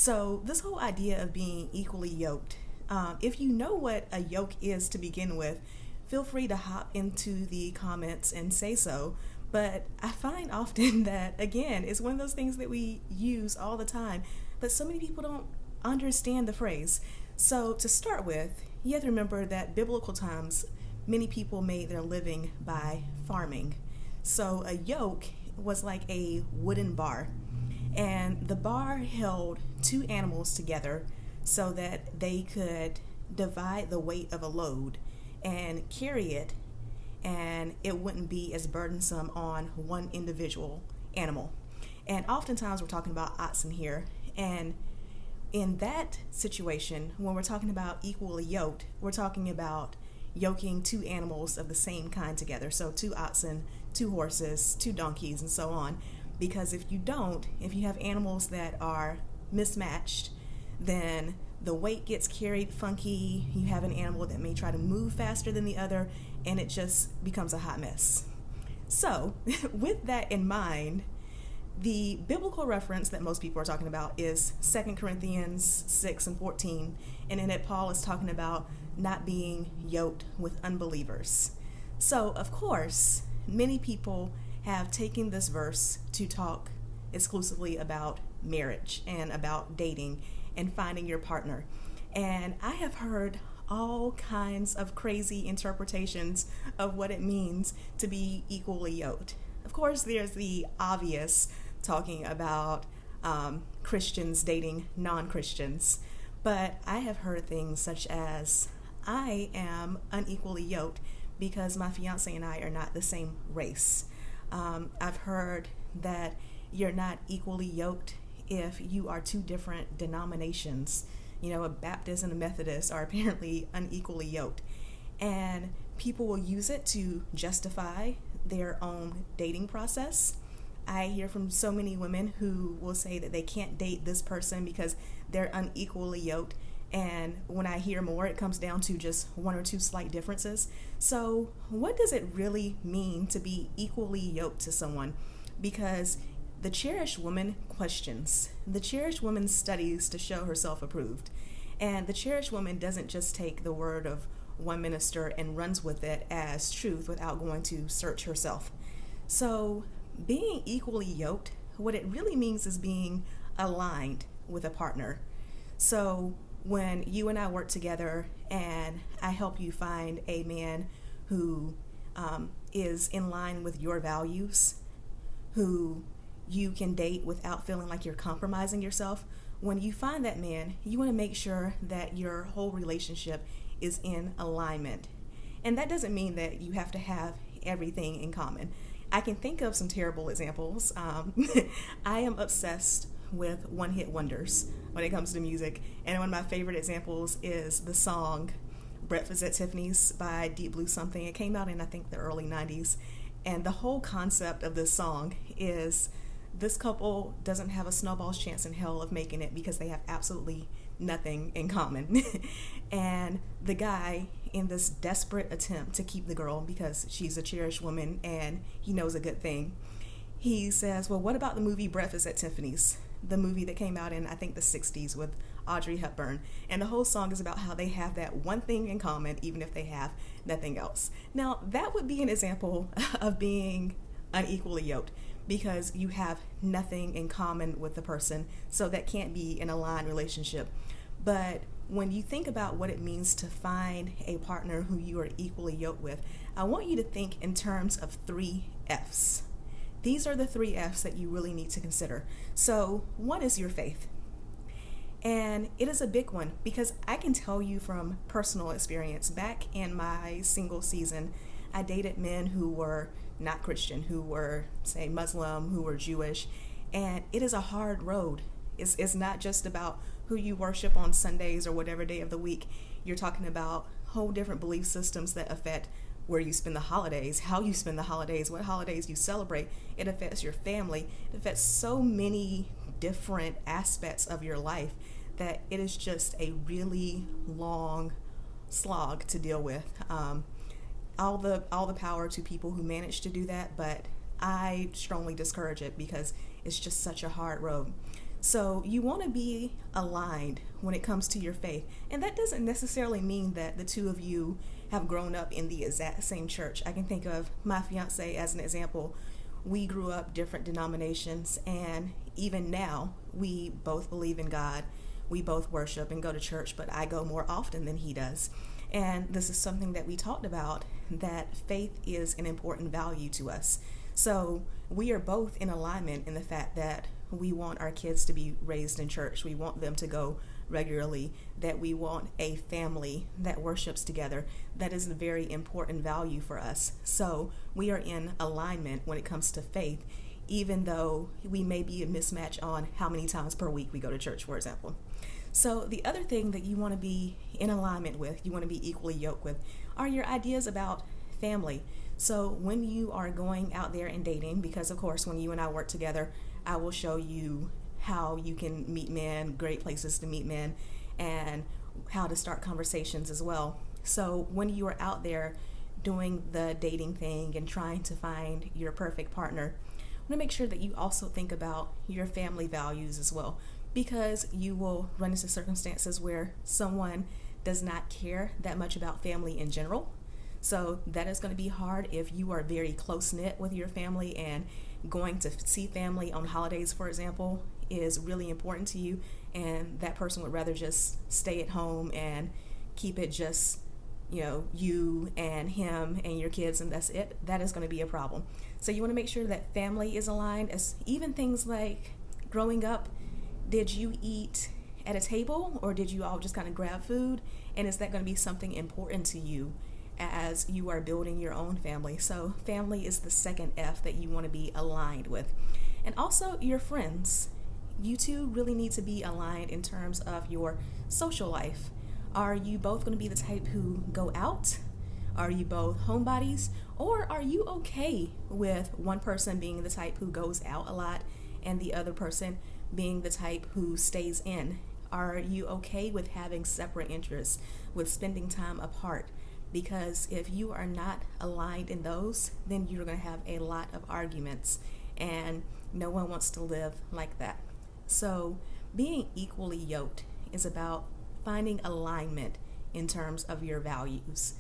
So this whole idea of being equally yoked, if you know what a yoke is to begin with, feel free to hop into the comments and say so. But I find often that, again, it's one of those things that we use all the time, but so many people don't understand the phrase. So to start with, you have to remember that biblical times, many people made their living by farming. So a yoke was like a wooden bar, and the bar held two animals together so that they could divide the weight of a load and carry it, and it wouldn't be as burdensome on one individual animal. And oftentimes we're talking about oxen here, and in that situation, when we're talking about equally yoked, we're talking about yoking two animals of the same kind together. So two oxen, two horses, two donkeys, and so on. Because if you have animals that are mismatched, then the weight gets carried funky. You have an animal that may try to move faster than the other, and it just becomes a hot mess. So with that in mind, the biblical reference that most people are talking about is 2 Corinthians 6 and 14. And in it, Paul is talking about not being yoked with unbelievers. So, of course, many people have taken this verse to talk exclusively about marriage and about dating and finding your partner. And I have heard all kinds of crazy interpretations of what it means to be equally yoked. Of course, there's the obvious talking about Christians dating non-Christians, but I have heard things such as, I am unequally yoked because my fiance and I are not the same race. I've heard that you're not equally yoked if you are two different denominations. You know, a Baptist and a Methodist are apparently unequally yoked. And people will use it to justify their own dating process. I hear from so many women who will say that they can't date this person because they're unequally yoked. And when I hear more, it comes down to just one or two slight differences. So what does it really mean to be equally yoked to someone? Because the cherished woman questions. The cherished woman studies to show herself approved. And the cherished woman doesn't just take the word of one minister and runs with it as truth without going to search herself. So being equally yoked, what it really means is being aligned with a partner. So when you and I work together and I help you find a man who is in line with your values, who you can date without feeling like you're compromising yourself, when you find that man, you want to make sure that your whole relationship is in alignment. And that doesn't mean that you have to have everything in common. I can think of some terrible examples. I am obsessed with one-hit wonders when it comes to music. And one of my favorite examples is the song Breakfast at Tiffany's by Deep Blue Something. It came out in, I think, the early 90s. And the whole concept of this song is this couple doesn't have a snowball's chance in hell of making it because they have absolutely nothing in common. And the guy, in this desperate attempt to keep the girl because she's a cherished woman and he knows a good thing, he says, well, what about the movie Breakfast at Tiffany's? The movie that came out in, I think, the 60s with Audrey Hepburn. And the whole song is about how they have that one thing in common, even if they have nothing else. Now, that would be an example of being unequally yoked because you have nothing in common with the person, so that can't be an aligned relationship. But when you think about what it means to find a partner who you are equally yoked with, I want you to think in terms of 3 F's. These are the 3 F's that you really need to consider. So one is your faith. And it is a big one because I can tell you from personal experience, back in my single season, I dated men who were not Christian, who were, say, Muslim, who were Jewish, and it is a hard road. It's not just about who you worship on Sundays or whatever day of the week. You're talking about whole different belief systems that affect where you spend the holidays, how you spend the holidays, what holidays you celebrate. It affects your family. It affects so many different aspects of your life that it is just a really long slog to deal with. All the power to people who manage to do that, but I strongly discourage it because it's just such a hard road. So you want to be aligned when it comes to your faith. And that doesn't necessarily mean that the two of you have grown up in the exact same church. I can think of my fiance as an example. We grew up different denominations, and even now we both believe in God. We both worship and go to church, but I go more often than he does. And this is something that we talked about, that faith is an important value to us. So we are both in alignment in the fact that we want our kids to be raised in church. We want them to go regularly, that we want a family that worships together. That is a very important value for us. So we are in alignment when it comes to faith, even though we may be a mismatch on how many times per week we go to church, for example. So the other thing that you want to be in alignment with, you want to be equally yoked with, are your ideas about family. So when you are going out there and dating, because of course when you and I work together, I will show you how you can meet men, great places to meet men, and how to start conversations as well. So when you are out there doing the dating thing and trying to find your perfect partner, I want to make sure that you also think about your family values as well, because you will run into circumstances where someone does not care that much about family in general. So that is going to be hard if you are very close-knit with your family, and going to see family on holidays, for example, is really important to you, and that person would rather just stay at home and keep it just, you and him and your kids, and that's it. That is going to be a problem. So you want to make sure that family is aligned, as even things like growing up, did you eat at a table or did you all just kind of grab food? And is that going to be something important to you as you are building your own family? So family is the second F that you want to be aligned with. And also your friends. You two really need to be aligned in terms of your social life. Are you both going to be the type who go out? Are you both homebodies? Or are you okay with one person being the type who goes out a lot and the other person being the type who stays in? Are you okay with having separate interests, with spending time apart? Because if you are not aligned in those, then you're going to have a lot of arguments, and no one wants to live like that. So being equally yoked is about finding alignment in terms of your values.